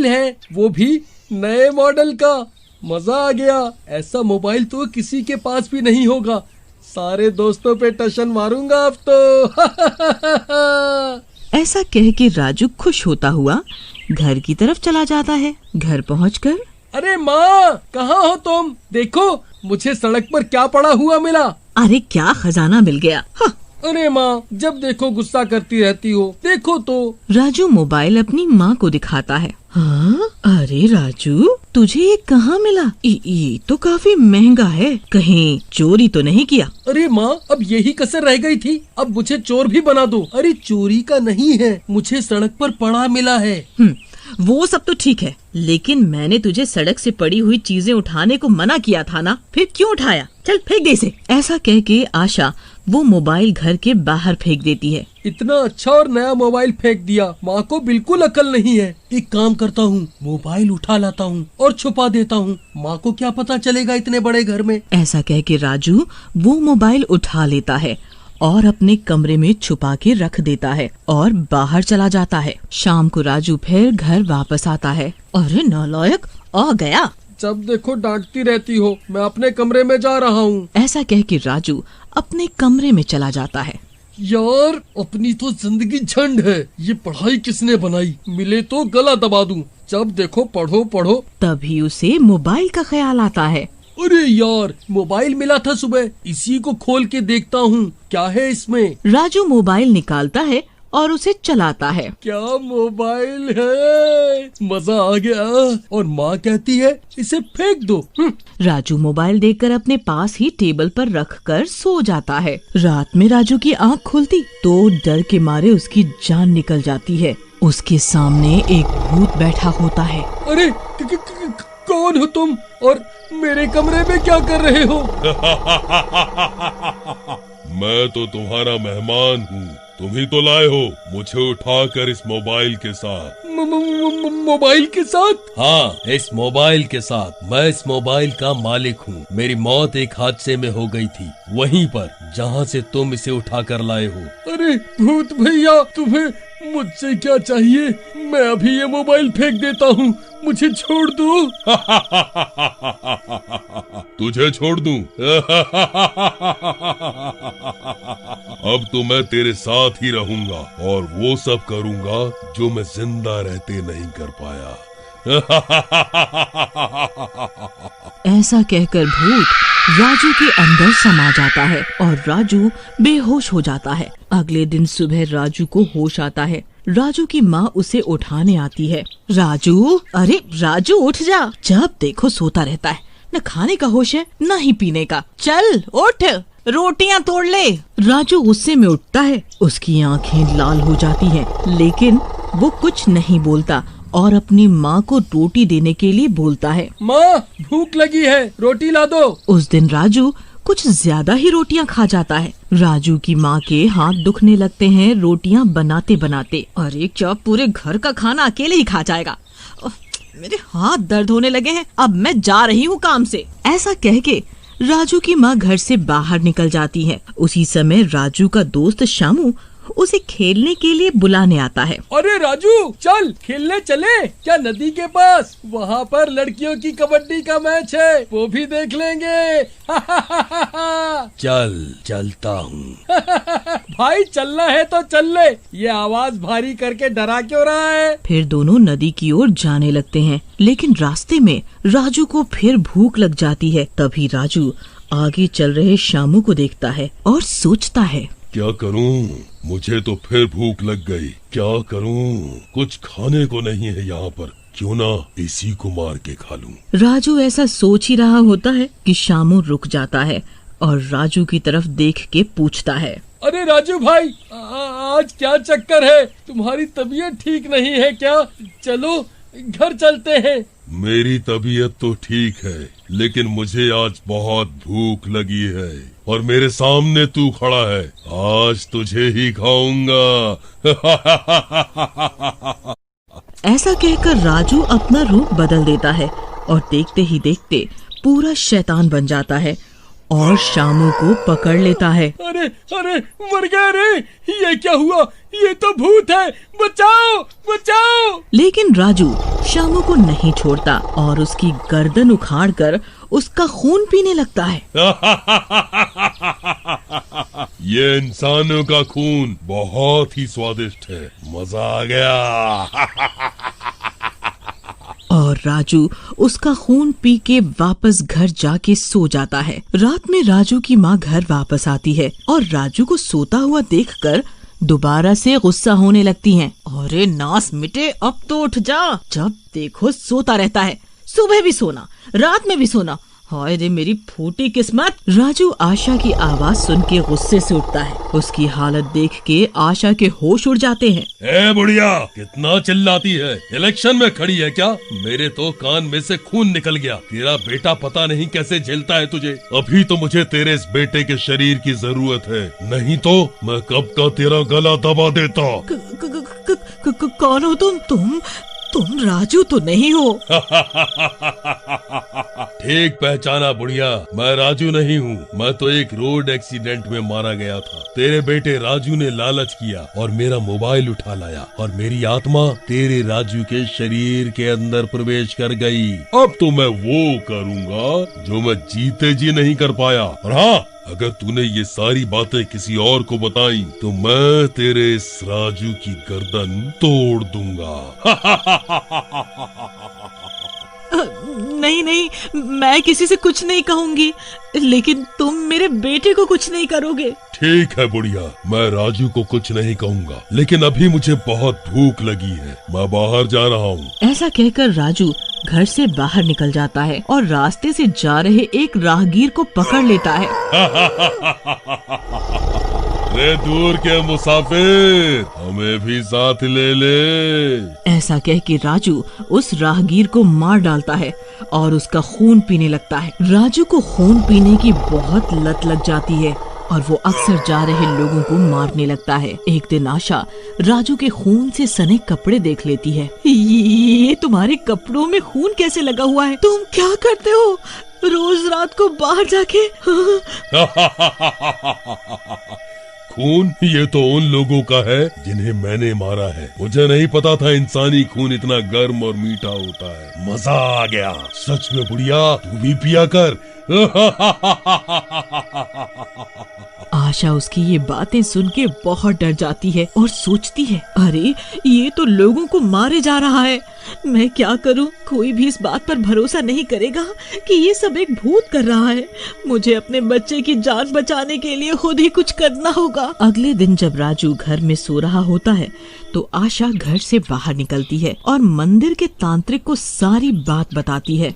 Mobile है, वो भी नए मॉडल का। मजा आ गया। ऐसा मोबाइल तो किसी के पास भी नहीं होगा। सारे दोस्तों पे टशन मारूंगा अब तो। ऐसा कह के राजू खुश होता हुआ घर की तरफ चला जाता है। घर पहुंचकर, अरे माँ, कहाँ हो तुम? देखो मुझे सड़क पर क्या पड़ा हुआ मिला। अरे क्या खजाना मिल गया। हाँ। अरे माँ, जब देखो गुस्सा करती रहती हो। देखो तो। राजू मोबाइल अपनी माँ को दिखाता है। हाँ? अरे राजू, तुझे ये कहाँ मिला? ये तो काफी महंगा है, कहीं चोरी तो नहीं किया? अरे माँ, अब यही कसर रह गई थी, अब मुझे चोर भी बना दो। अरे चोरी का नहीं है, मुझे सड़क पर पड़ा मिला है। वो सब तो ठीक है, लेकिन मैंने तुझे सड़क से पड़ी हुई चीजें उठाने को मना किया था ना, फिर क्यों उठाया? चल फेंक दे इसे। ऐसा कह के आशा वो मोबाइल घर के बाहर फेंक देती है। इतना अच्छा और नया मोबाइल फेंक दिया। माँ को बिल्कुल अकल नहीं है। एक काम करता हूँ, मोबाइल उठा लाता हूँ और छुपा देता हूँ। माँ को क्या पता चलेगा इतने बड़े घर में। ऐसा कह के राजू वो मोबाइल उठा लेता है और अपने कमरे में छुपा के रख देता है और बाहर चला जाता है। शाम को राजू फिर घर वापस आता है। अरे नालायक, आ गया। जब देखो डांटती रहती हो। मैं अपने कमरे में जा रहा हूँ। ऐसा कह के राजू अपने कमरे में चला जाता है। यार, अपनी तो जिंदगी झंड है। ये पढ़ाई किसने बनाई? मिले तो गला दबा दूं। जब देखो पढ़ो पढ़ो। तभी उसे मोबाइल का ख्याल आता है। अरे यार, मोबाइल मिला था सुबह, इसी को खोल के देखता हूँ क्या है इसमें। राजू मोबाइल निकालता है और उसे चलाता है। क्या मोबाइल है, मजा आ गया। और माँ कहती है इसे फेंक दो। राजू मोबाइल देखकर अपने पास ही टेबल पर रखकर सो जाता है। रात में राजू की आँख खुलती तो डर के मारे उसकी जान निकल जाती है। उसके सामने एक भूत बैठा होता है। अरे कौन हो तुम और मेरे कमरे में क्या कर रहे हो? मैं तो तुम्हारा मेहमान हूँ। तुम ही तो लाए हो मुझे उठाकर इस मोबाइल के साथ। मोबाइल के साथ? हाँ, इस मोबाइल के साथ। मैं इस मोबाइल का मालिक हूँ। मेरी मौत एक हादसे में हो गई थी, वहीं पर जहाँ से तुम इसे उठा कर लाए हो। अरे भूत भैया, तुम्हें मुझसे क्या चाहिए? मैं अभी ये मोबाइल फेंक देता हूँ, मुझे छोड़ दो। तुझे छोड़ दूं? अब तो मैं तेरे साथ ही रहूंगा और वो सब करूंगा जो मैं जिंदा रहते नहीं कर पाया। ऐसा कहकर भूत राजू के अंदर समा जाता है और राजू बेहोश हो जाता है। अगले दिन सुबह राजू को होश आता है। राजू की माँ उसे उठाने आती है। राजू, अरे राजू उठ जा। जब देखो सोता रहता है, न खाने का होश है न ही पीने का। चल उठ, रोटियां तोड़ ले। राजू गुस्से में उठता है। उसकी आंखें लाल हो जाती हैं, लेकिन वो कुछ नहीं बोलता और अपनी माँ को रोटी देने के लिए बोलता है। माँ, भूख लगी है, रोटी ला दो। उस दिन राजू कुछ ज्यादा ही रोटियां खा जाता है। राजू की माँ के हाथ दुखने लगते हैं रोटियां बनाते बनाते। अरे क्या पूरे घर का खाना अकेले ही खा जाएगा? मेरे हाथ दर्द होने लगे हैं, अब मैं जा रही हूँ काम से। ऐसा कह के राजू की माँ घर से बाहर निकल जाती है। उसी समय राजू का दोस्त शामू उसे खेलने के लिए बुलाने आता है। अरे राजू, चल खेलने चले क्या नदी के पास? वहाँ पर लड़कियों की कबड्डी का मैच है, वो भी देख लेंगे। चल, चलता हूँ। भाई चलना है तो चल ले, ये आवाज भारी करके डरा क्यों रहा है? फिर दोनों नदी की ओर जाने लगते हैं, लेकिन रास्ते में राजू को फिर भूख लग जाती है। तभी राजू आगे चल रहे शामू को देखता है और सोचता है, क्या करूं? मुझे तो फिर भूख लग गई। क्या करूं? कुछ खाने को नहीं है यहाँ पर, क्यों ना इसी को मार के खा लूं। राजू ऐसा सोच ही रहा होता है कि शामू रुक जाता है और राजू की तरफ देख के पूछता है, अरे राजू भाई, आज क्या चक्कर है? तुम्हारी तबीयत ठीक नहीं है क्या? चलो घर चलते हैं। मेरी तबीयत तो ठीक है, लेकिन मुझे आज बहुत भूख लगी है और मेरे सामने तू खड़ा है। आज तुझे ही खाऊंगा। ऐसा कहकर राजू अपना रूप बदल देता है और देखते ही देखते पूरा शैतान बन जाता है और शामू को पकड़ लेता है। अरे अरे, मर गया रे! ये क्या हुआ? ये तो भूत है, बचाओ बचाओ। लेकिन राजू शामू को नहीं छोड़ता और उसकी गर्दन उखाड़कर उसका खून पीने लगता है। ये इंसानों का खून बहुत ही स्वादिष्ट है, मजा आ गया। और राजू उसका खून पी के वापस घर जाके सो जाता है। रात में राजू की माँ घर वापस आती है और राजू को सोता हुआ देखकर दोबारा से गुस्सा होने लगती हैं। अरे नास मिटे, अब तो उठ जा, जब देखो सोता रहता है, सुबह भी सोना, रात में भी सोना, हाय रे मेरी फूटी किस्मत। राजू आशा की आवाज सुन के गुस्से से उठता है। उसकी हालत देख के आशा के होश उड़ जाते हैं। ए बुढ़िया, कितना चिल्लाती है, इलेक्शन में खड़ी है क्या? मेरे तो कान में से खून निकल गया। तेरा बेटा पता नहीं कैसे झेलता है तुझे। अभी तो मुझे तेरे इस बेटे के शरीर की जरूरत है, नहीं तो मैं कब का तेरा गला दबा देता। कौन हो तुम राजू तो नहीं हो? ठीक पहचाना बुढ़िया, मैं राजू नहीं हूँ। मैं तो एक रोड एक्सीडेंट में मारा गया था। तेरे बेटे राजू ने लालच किया और मेरा मोबाइल उठा लाया और मेरी आत्मा तेरे राजू के शरीर के अंदर प्रवेश कर गई। अब तो मैं वो करूँगा जो मैं जीते जी नहीं कर पाया। और हाँ, अगर तूने ये सारी बातें किसी और को बताई तो मैं तेरे इस राजू की गर्दन तोड़ दूंगा। नहीं, मैं किसी से कुछ नहीं कहूंगी, लेकिन तुम मेरे बेटे को कुछ नहीं करोगे। ठीक है बुढ़िया, मैं राजू को कुछ नहीं कहूँगा, लेकिन अभी मुझे बहुत भूख लगी है, मैं बाहर जा रहा हूँ। ऐसा कहकर राजू घर से बाहर निकल जाता है और रास्ते से जा रहे एक राहगीर को पकड़ लेता है। रे दूर के मुसाफिर, हमें भी साथ ले ले। ऐसा कह के राजू उस राहगीर को मार डालता है और उसका खून पीने लगता है। राजू को खून पीने की बहुत लत लग जाती है और वो अक्सर जा रहे लोगों को मारने लगता है। एक दिन आशा राजू के खून से सने कपड़े देख लेती है। ये तुम्हारे कपड़ों में खून कैसे लगा हुआ है? तुम क्या करते हो रोज रात को बाहर जाके? खून ये तो उन लोगों का है जिन्हें मैंने मारा है। मुझे नहीं पता था इंसानी खून इतना गर्म और मीठा होता है। मजा आ गया सच में बुढ़िया, तू भी पिया कर। आशा उसकी ये बातें सुन के बहुत डर जाती है और सोचती है, अरे ये तो लोगों को मारे जा रहा है, मैं क्या करूं? कोई भी इस बात पर भरोसा नहीं करेगा कि ये सब एक भूत कर रहा है। मुझे अपने बच्चे की जान बचाने के लिए खुद ही कुछ करना होगा। अगले दिन जब राजू घर में सो रहा होता है तो आशा घर से बाहर निकलती है और मंदिर के तांत्रिक को सारी बात बताती है।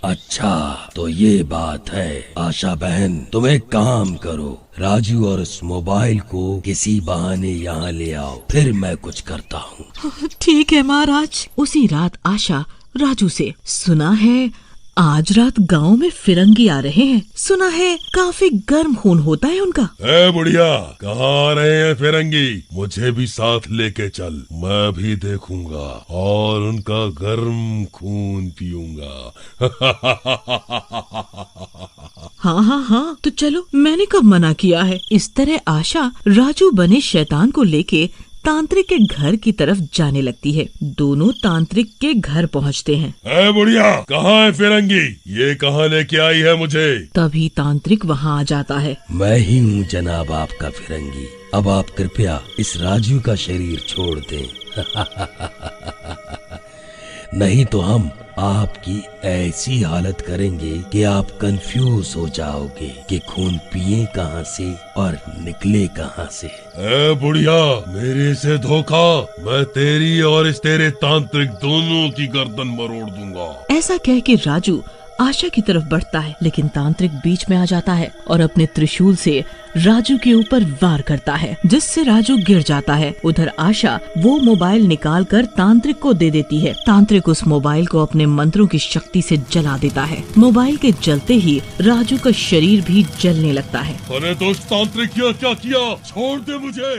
अच्छा तो ये बात है। आशा बहन, तुम एक काम करो, राजू और उस मोबाइल को किसी बहाने यहाँ ले आओ, फिर मैं कुछ करता हूँ। ठीक है महाराज। उसी रात आशा राजू से, सुना है आज रात गांव में फिरंगी आ रहे हैं, सुना है काफी गर्म खून होता है उनका। ए बुढ़िया, कहाँ आ रहे हैं फिरंगी? मुझे भी साथ लेके चल, मैं भी देखूंगा और उनका गर्म खून पीऊंगा। हाँ, तो चलो, मैंने कब मना किया है। इस तरह आशा राजू बने शैतान को लेके तांत्रिक के घर की तरफ जाने लगती है। दोनों तांत्रिक के घर पहुंचते हैं। ए बुढ़िया, कहाँ है फिरंगी? ये कहाँ लेके आई है मुझे? तभी तांत्रिक वहाँ आ जाता है। मैं ही हूँ जनाब आपका फिरंगी। अब आप कृपया इस राजू का शरीर छोड़ दें। नहीं तो हम आपकी ऐसी हालत करेंगे कि आप कंफ्यूज हो जाओगे कि खून पिए कहाँ से और निकले कहाँ से। ए बुढ़िया, मेरे से धोखा, मैं तेरी और इस तेरे तांत्रिक दोनों की गर्दन मरोड़ दूंगा। ऐसा कह के राजू आशा की तरफ बढ़ता है, लेकिन तांत्रिक बीच में आ जाता है और अपने त्रिशूल से राजू के ऊपर वार करता है, जिससे राजू गिर जाता है। उधर आशा वो मोबाइल निकालकर तांत्रिक को दे देती है। तांत्रिक उस मोबाइल को अपने मंत्रों की शक्ति से जला देता है। मोबाइल के जलते ही राजू का शरीर भी जलने लगता है। अरे दोस्त तांत्रिक, क्या किया? छोड़ दे मुझे।